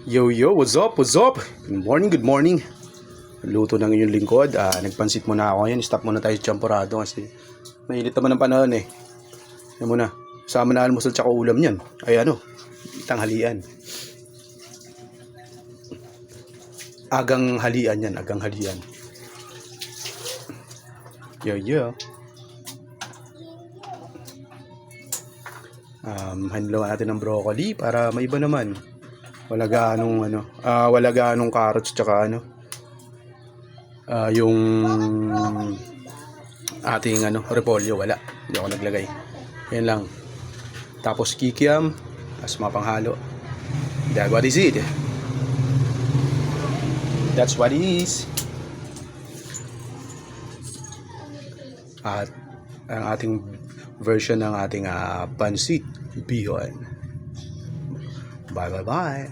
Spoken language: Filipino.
Yo yo, what's up? What's up? Good morning, good morning. Luto ng inyong lingkod. Nagpansit muna ako ngayon. Stop muna tayo sa champorado kasi mainit naman ang panahon eh. Yan muna. Sama na almusal tsaka ulam niyan. Ay tanghalian. Agang halian yan, agang halian. Yo yo. Hanlawan natin ng broccoli para may iba naman. Wala gaanong carrots tsaka yung ating repolyo, wala. Hindi ako naglagay. Yan lang. Tapos kikiam as mapanghalo. That's what is it. That's what it is. At ang ating version ng ating pansit bihon. Bye bye bye.